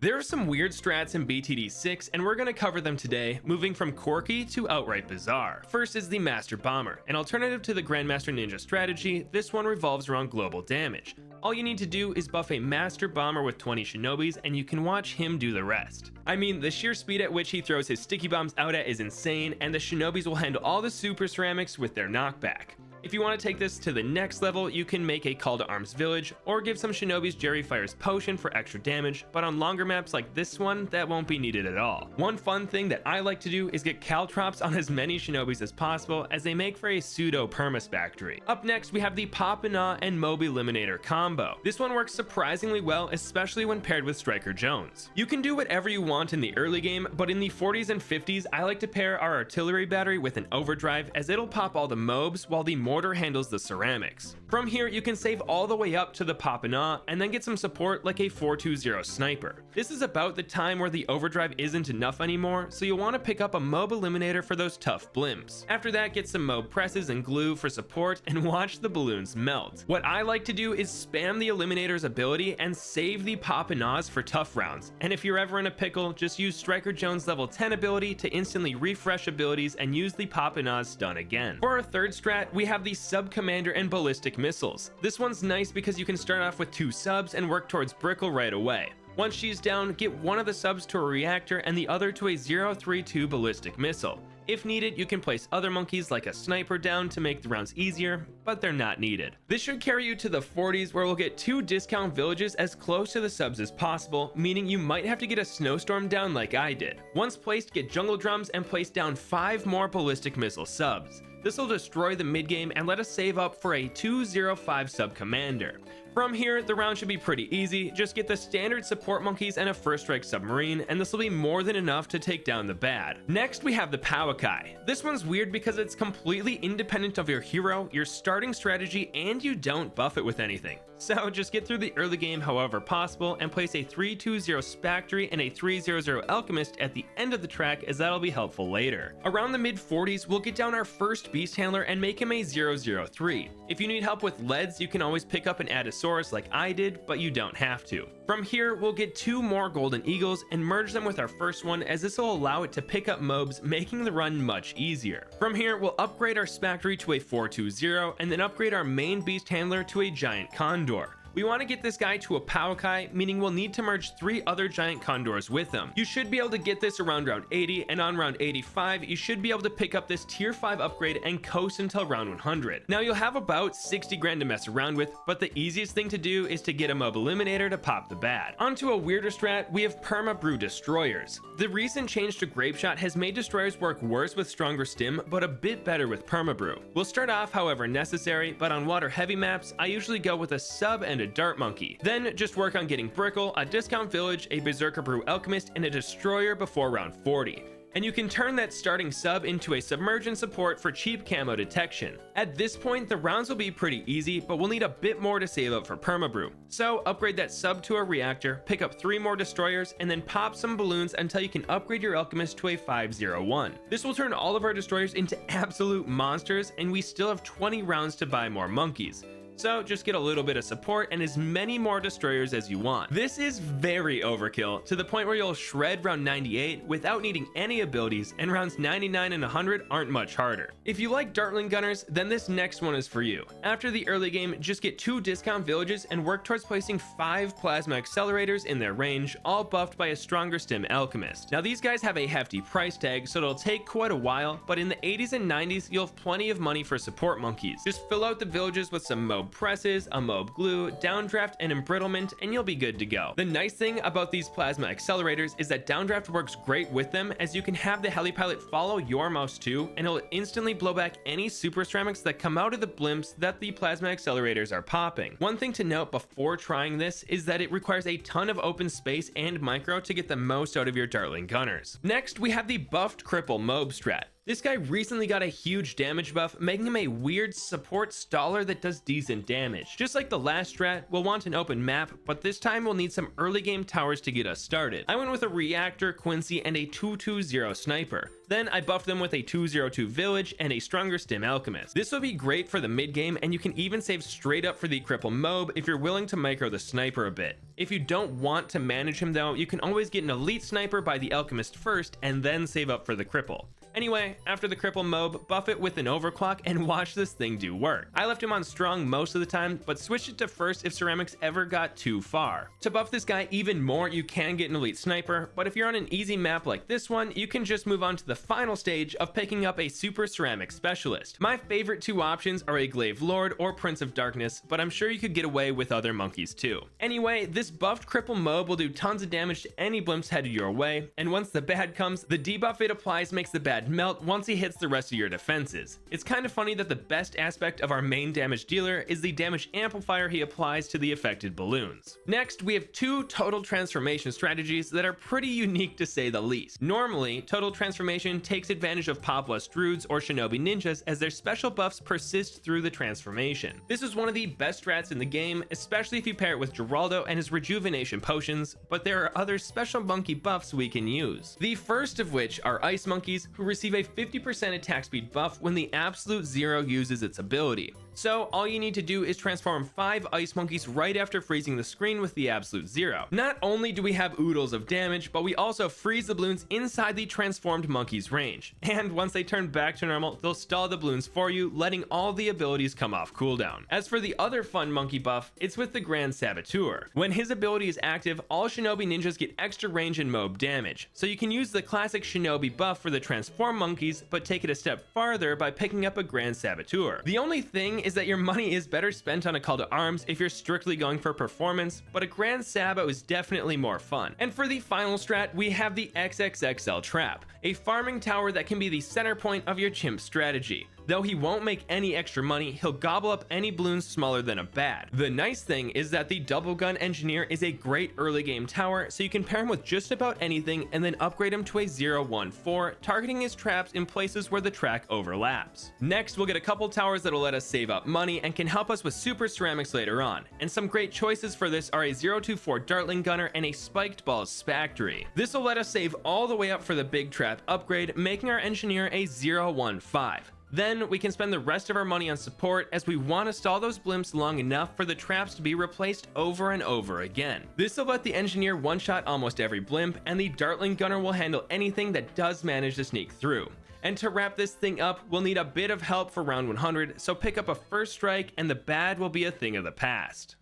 There are some weird strats in BTD6 and we're going to cover them today, moving from quirky to outright bizarre. First is the Master Bomber. An alternative to the Grandmaster Ninja strategy, this one revolves around global damage. All you need to do is buff a Master Bomber with 20 Shinobis and you can watch him do the rest. I mean, the sheer speed at which he throws his sticky bombs out at is insane, and the Shinobis will handle all the super ceramics with their knockback. If you want to take this to the next level, you can make a Call to Arms village, or give some Shinobis Jerry Fire's potion for extra damage, but on longer maps like this one, that won't be needed at all. One fun thing that I like to do is get caltrops on as many Shinobis as possible, as they make for a pseudo perma factory. Up next, we have the Papina and Moby Eliminator combo. This one works surprisingly well, especially when paired with Striker Jones. You can do whatever you want in the early game, but in the 40s and 50s, I like to pair our artillery battery with an overdrive, as it'll pop all the mobs while the mortar handles the ceramics. From here, you can save all the way up to the Papina and then get some support like a 420 sniper. This is about the time where the overdrive isn't enough anymore, so you'll want to pick up a mob eliminator for those tough blimps. After that, get some mob presses and glue for support and watch the balloons melt. What I like to do is spam the eliminator's ability and save the Papinas for tough rounds, and if you're ever in a pickle, just use Striker Jones level 10 ability to instantly refresh abilities and use the Papina's stun again. For our third strat, we have the Sub Commander and Ballistic missiles. This one's nice because you can start off with 2 subs and work towards Brickle right away. Once she's down, get one of the subs to a reactor and the other to a 032 ballistic missile. If needed, you can place other monkeys like a sniper down to make the rounds easier, but they're not needed. This should carry you to the 40s, where we'll get 2 discount villages as close to the subs as possible, meaning you might have to get a snowstorm down like I did. Once placed, get jungle drums and place down 5 more ballistic missile subs. This will destroy the mid game and let us save up for a 205 sub commander. From here, the round should be pretty easy. Just get the standard support monkeys and a first strike submarine, and this will be more than enough to take down the bad. Next, we have the Powakai. This one's weird because it's completely independent of your hero, your starting strategy, and you don't buff it with anything. So just get through the early game however possible and place a 320 Spectre and a 300 Alchemist at the end of the track, as that'll be helpful later. Around the mid 40s, we'll get down our first beast handler and make him a 003. If you need help with leads, you can always pick up an Addosaurus like I did, but you don't have to. From here, we'll get 2 more Golden Eagles and merge them with our first one, as this will allow it to pick up mobs, making the run much easier. From here, we'll upgrade our Spectre to a 420 and then upgrade our main beast handler to a Giant Condor. We want to get this guy to a Powakai, meaning we'll need to merge 3 other giant condors with him. You should be able to get this around round 80, and on round 85, you should be able to pick up this tier 5 upgrade and coast until round 100. Now you'll have about 60 grand to mess around with, but the easiest thing to do is to get a mob eliminator to pop the bad. Onto a weirder strat, we have Perma Brew destroyers. The recent change to Grape Shot has made destroyers work worse with stronger stim, but a bit better with Perma Brew. We'll start off however necessary, but on water heavy maps, I usually go with a sub and a dart monkey. Then just work on getting Brickle, a discount village, a Berserker Brew Alchemist, and a destroyer before round 40. And you can turn that starting sub into a submergent support for cheap camo detection. At this point, the rounds will be pretty easy, but we'll need a bit more to save up for Perma Brew. So upgrade that sub to a reactor, pick up 3 more destroyers, and then pop some balloons until you can upgrade your alchemist to a 501. This will turn all of our destroyers into absolute monsters, and we still have 20 rounds to buy more monkeys. So just get a little bit of support and as many more destroyers as you want. This is very overkill, to the point where you'll shred round 98 without needing any abilities, and rounds 99 and 100 aren't much harder. If you like Dartling Gunners, then this next one is for you. After the early game, just get 2 discount villages and work towards placing 5 plasma accelerators in their range, all buffed by a stronger stim alchemist. Now these guys have a hefty price tag, so it'll take quite a while, but in the 80s and 90s, you'll have plenty of money for support monkeys. Just fill out the villages with some mob presses, a mob glue, downdraft, and embrittlement, and you'll be good to go. The nice thing about these plasma accelerators is that downdraft works great with them, as you can have the helipilot follow your mouse too, and it'll instantly blow back any super ceramics that come out of the blimps that the plasma accelerators are popping. One thing to note before trying this is that it requires a ton of open space and micro to get the most out of your Dartling Gunners. Next, we have the buffed Cripple Mobe strat. This guy recently got a huge damage buff, making him a weird support staller that does decent damage. Just like the last strat, we'll want an open map, but this time we'll need some early game towers to get us started. I went with a reactor, Quincy, and a 220 sniper. Then I buffed them with a 202 village and a stronger stim alchemist. This will be great for the mid game, and you can even save straight up for the Cripple Mobe if you're willing to micro the sniper a bit. If you don't want to manage him though, you can always get an elite sniper by the alchemist first and then save up for the cripple. Anyway, after the Cripple Mobe, buff it with an overclock and watch this thing do work. I left him on strong most of the time, but switched it to first if ceramics ever got too far. To buff this guy even more, you can get an elite sniper, but if you're on an easy map like this one, you can just move on to the final stage of picking up a super ceramic specialist. My favorite two options are a glaive lord or prince of darkness, but I'm sure you could get away with other monkeys too. Anyway, this buffed Cripple Mobe will do tons of damage to any blimps headed your way, and once the bad comes, the debuff it applies makes the bad melt once he hits the rest of your defenses. It's kind of funny that the best aspect of our main damage dealer is the damage amplifier he applies to the affected balloons. Next, we have two total transformation strategies that are pretty unique to say the least. Normally, total transformation takes advantage of Populous Druids or Shinobi Ninjas as their special buffs persist through the transformation. This is one of the best strats in the game, especially if you pair it with Geraldo and his rejuvenation potions, but there are other special monkey buffs we can use. The first of which are ice monkeys, who receive a 50% attack speed buff when the absolute zero uses its ability. So all you need to do is transform 5 ice monkeys right after freezing the screen with the absolute zero. Not only do we have oodles of damage, but we also freeze the balloons inside the transformed monkey's range. And once they turn back to normal, they'll stall the balloons for you, letting all the abilities come off cooldown. As for the other fun monkey buff, it's with the Grand Saboteur. When his ability is active, all Shinobi Ninjas get extra range and mob damage. So you can use the classic Shinobi buff for the transform monkeys, but take it a step farther by picking up a Grand Saboteur. The only thing is that your money is better spent on a call to arms if you're strictly going for performance, but a Grand Sabo is definitely more fun. And for the final strat, we have the XXL Trap, a farming tower that can be the center point of your chimp strategy. Though he won't make any extra money, he'll gobble up any balloons smaller than a bat. The nice thing is that the Double Gun Engineer is a great early game tower, so you can pair him with just about anything and then upgrade him to a 0-1-4, targeting his traps in places where the track overlaps. Next, we'll get a couple towers that'll let us save up money and can help us with super ceramics later on. And some great choices for this are a 0-2-4 Dartling Gunner and a Spiked Balls Spectre. This will let us save all the way up for the big trap upgrade, making our engineer a 0-1-5. Then we can spend the rest of our money on support, as we want to stall those blimps long enough for the traps to be replaced over and over again. This will let the engineer one-shot almost every blimp, and the Dartling Gunner will handle anything that does manage to sneak through. And to wrap this thing up, we'll need a bit of help for round 100, so pick up a first strike and the bad will be a thing of the past.